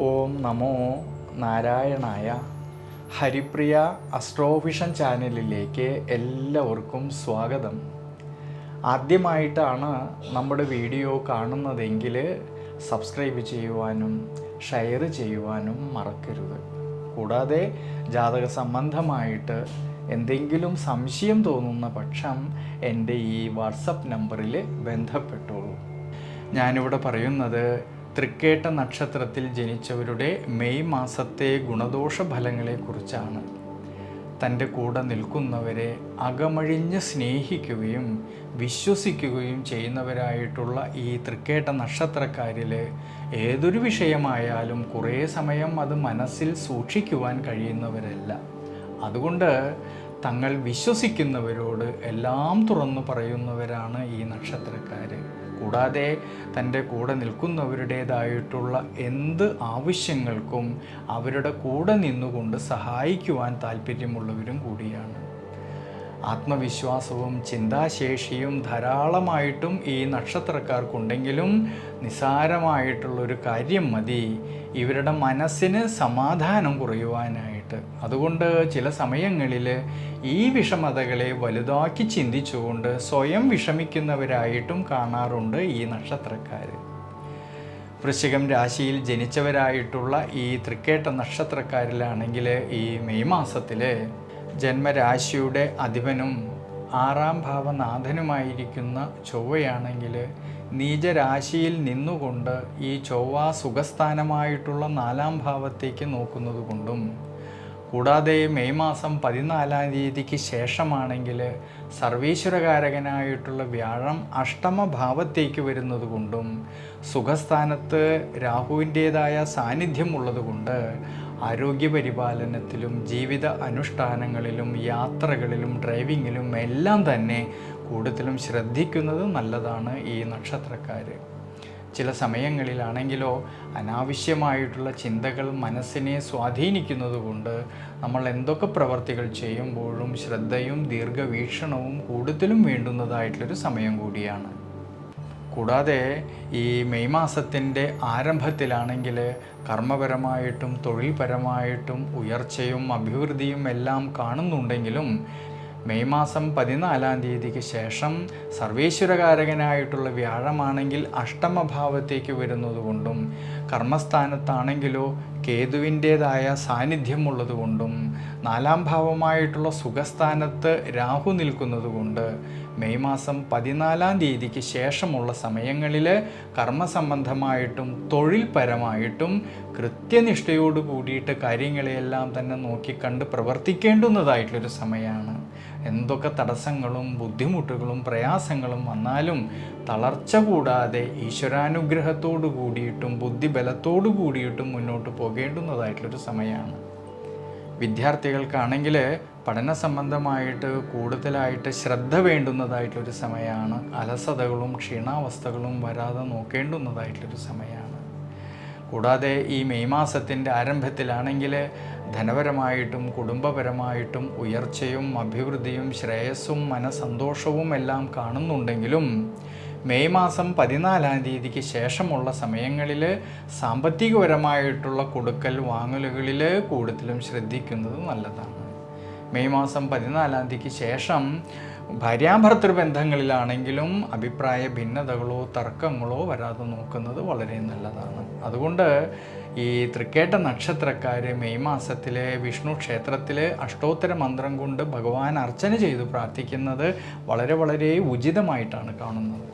ഓം നമോ നാരായണായ. ഹരിപ്രിയ അസ്ട്രോവിഷൻ ചാനലിലേക്ക് എല്ലാവർക്കും സ്വാഗതം. ആദ്യമായിട്ടാണ് നമ്മുടെ വീഡിയോ കാണുന്നതെങ്കിൽ സബ്സ്ക്രൈബ് ചെയ്യുവാനും ഷെയർ ചെയ്യുവാനും മറക്കരുത്. കൂടാതെ ജാതക സംബന്ധമായിട്ട് എന്തെങ്കിലും സംശയം തോന്നുന്ന പക്ഷം എൻ്റെ ഈ വാട്സപ്പ് നമ്പറിൽ ബന്ധപ്പെട്ടോളൂ. ഞാനിവിടെ പറയുന്നത് തൃക്കേട്ട നക്ഷത്രത്തിൽ ജനിച്ചവരുടെ മെയ് മാസത്തെ ഗുണദോഷ ഫലങ്ങളെക്കുറിച്ചാണ്. തൻ്റെ കൂടെ നിൽക്കുന്നവരെ അകമഴിഞ്ഞ് സ്നേഹിക്കുകയും വിശ്വസിക്കുകയും ചെയ്യുന്നവരായിട്ടുള്ള ഈ തൃക്കേട്ട നക്ഷത്രക്കാരിൽ ഏതൊരു വിഷയമായാലും കുറേ സമയം അത് മനസ്സിൽ സൂക്ഷിക്കുവാൻ കഴിയുന്നവരല്ല. അതുകൊണ്ട് തങ്ങൾ വിശ്വസിക്കുന്നവരോട് എല്ലാം തുറന്നു പറയുന്നവരാണ് ഈ നക്ഷത്രക്കാർ. കൂടാതെ തൻ്റെ കൂടെ നിൽക്കുന്നവരുടേതായിട്ടുള്ള എന്ത് ആവശ്യങ്ങൾക്കും അവരുടെ കൂടെ നിന്നുകൊണ്ട് സഹായിക്കുവാൻ താല്പര്യമുള്ളവരും കൂടിയാണ്. ആത്മവിശ്വാസവും ചിന്താശേഷിയും ധാരാളമായിട്ടും ഈ നക്ഷത്രക്കാർക്കുണ്ടെങ്കിലും നിസ്സാരമായിട്ടുള്ളൊരു കാര്യം മതി ഇവരുടെ മനസ്സിന് സമാധാനം കുറയുവാനായിട്ട്. അതുകൊണ്ട് ചില സമയങ്ങളിൽ ഈ വിഷമതകളെ വലുതാക്കി ചിന്തിച്ചുകൊണ്ട് സ്വയം വിഷമിക്കുന്നവരായിട്ടും കാണാറുണ്ട് ഈ നക്ഷത്രക്കാർ. വൃശ്ചികം രാശിയിൽ ജനിച്ചവരായിട്ടുള്ള ഈ തൃക്കേട്ട നക്ഷത്രക്കാരിലാണെങ്കിൽ ഈ മെയ് മാസത്തിൽ ജന്മരാശിയുടെ അധിപനും 6ാം ഭാവനാഥനുമായിരിക്കുന്ന ചൊവ്വയാണെങ്കിൽ നീചരാശിയിൽ നിന്നുകൊണ്ട് ഈ ചൊവ്വ സുഖസ്ഥാനമായിട്ടുള്ള 4ാം ഭാവത്തേക്ക് നോക്കുന്നത് കൊണ്ടും, കൂടാതെ മെയ് മാസം 14-ാം തീയതിക്ക് ശേഷമാണെങ്കിൽ സർവീശ്വരകാരകനായിട്ടുള്ള വ്യാഴം 8ാം ഭാവത്തേക്ക് വരുന്നത് കൊണ്ടും സുഖസ്ഥാനത്ത് രാഹുവിൻ്റേതായ സാന്നിധ്യമുള്ളത് കൊണ്ട് ആരോഗ്യപരിപാലനത്തിലും ജീവിത അനുഷ്ഠാനങ്ങളിലും യാത്രകളിലും ഡ്രൈവിങ്ങിലും എല്ലാം തന്നെ കൂടുതലും ശ്രദ്ധിക്കുന്നത് നല്ലതാണ് ഈ നക്ഷത്രക്കാർ. ചില സമയങ്ങളിലാണെങ്കിലോ അനാവശ്യമായിട്ടുള്ള ചിന്തകൾ മനസ്സിനെ സ്വാധീനിക്കുന്നത് കൊണ്ട് നമ്മൾ എന്തൊക്കെ പ്രവർത്തികൾ ചെയ്യുമ്പോഴും ശ്രദ്ധയും ദീർഘവീക്ഷണവും കൂടുതലും വേണ്ടുന്നതായിട്ടുള്ളൊരു സമയം കൂടിയാണ്. കൂടാതെ ഈ മെയ് മാസത്തിൻ്റെ ആരംഭത്തിലാണെങ്കിൽ കർമ്മപരമായിട്ടും തൊഴിൽപരമായിട്ടും ഉയർച്ചയും അഭിവൃദ്ധിയും എല്ലാം കാണുന്നുണ്ടെങ്കിലും മെയ് മാസം 14-ാം തീയതിക്ക് ശേഷം സർവേശ്വരകാരകനായിട്ടുള്ള വ്യാഴമാണെങ്കിൽ 8ാം ഭാവത്തേക്ക് വരുന്നത് കൊണ്ടും കർമ്മസ്ഥാനത്താണെങ്കിലോ കേതുവിൻ്റേതായ സാന്നിധ്യമുള്ളത് കൊണ്ടും 4ാം ഭാവമായിട്ടുള്ള സുഖസ്ഥാനത്ത് രാഹു നിൽക്കുന്നത് കൊണ്ട് മെയ് മാസം 14-ാം തീയതിക്ക് ശേഷമുള്ള സമയങ്ങളിൽ കർമ്മസംബന്ധമായിട്ടും തൊഴിൽപരമായിട്ടും കൃത്യനിഷ്ഠയോട് കൂടിയിട്ട് കാര്യങ്ങളെയെല്ലാം തന്നെ നോക്കിക്കണ്ട് പ്രവർത്തിക്കേണ്ടുന്നതായിട്ടുള്ളൊരു സമയമാണ്. എന്തൊക്കെ തടസ്സങ്ങളും ബുദ്ധിമുട്ടുകളും പ്രയാസങ്ങളും വന്നാലും തളർച്ച കൂടാതെ ഈശ്വരാനുഗ്രഹത്തോടു കൂടിയിട്ടും ബുദ്ധിബലത്തോടു കൂടിയിട്ടും മുന്നോട്ട് പോകേണ്ടുന്നതായിട്ടുള്ളൊരു സമയമാണ്. വിദ്യാർത്ഥികൾക്കാണെങ്കിൽ പഠന സംബന്ധമായിട്ട് കൂടുതലായിട്ട് ശ്രദ്ധ വേണ്ടുന്നതായിട്ടൊരു സമയമാണ്. അലസതകളും ക്ഷീണാവസ്ഥകളും വരാതെ നോക്കേണ്ടുന്നതായിട്ടൊരു സമയമാണ്. കൂടാതെ ഈ മെയ് മാസത്തിൻ്റെ ആരംഭത്തിലാണെങ്കിൽ ധനപരമായിട്ടും കുടുംബപരമായിട്ടും ഉയർച്ചയും അഭിവൃദ്ധിയും ശ്രേയസ്സും മനസന്തോഷവും എല്ലാം കാണുന്നുണ്ടെങ്കിലും മെയ് മാസം 14-ാം തീയതിക്ക് ശേഷമുള്ള സമയങ്ങളിൽ സാമ്പത്തികപരമായിട്ടുള്ള കൊടുക്കൽ വാങ്ങലുകളിൽ കൂടുതലും ശ്രദ്ധിക്കുന്നത് നല്ലതാണ്. മെയ് മാസം 14-ാം തീയതിക്ക് ശേഷം ഭാര്യാഭർത്തൃ ബന്ധങ്ങളിലാണെങ്കിലും അഭിപ്രായ ഭിന്നതകളോ തർക്കങ്ങളോ വരാതെ നോക്കുന്നത് വളരെ നല്ലതാണ്. അതുകൊണ്ട് ഈ തൃക്കേട്ട നക്ഷത്രക്കാർ മെയ് മാസത്തിലെ വിഷ്ണു ക്ഷേത്രത്തിൽ അഷ്ടോത്തര മന്ത്രം കൊണ്ട് ഭഗവാൻ അർച്ചന ചെയ്ത് പ്രാർത്ഥിക്കുന്നത് വളരെ വളരെ ഉചിതമായിട്ടാണ് കാണുന്നത്.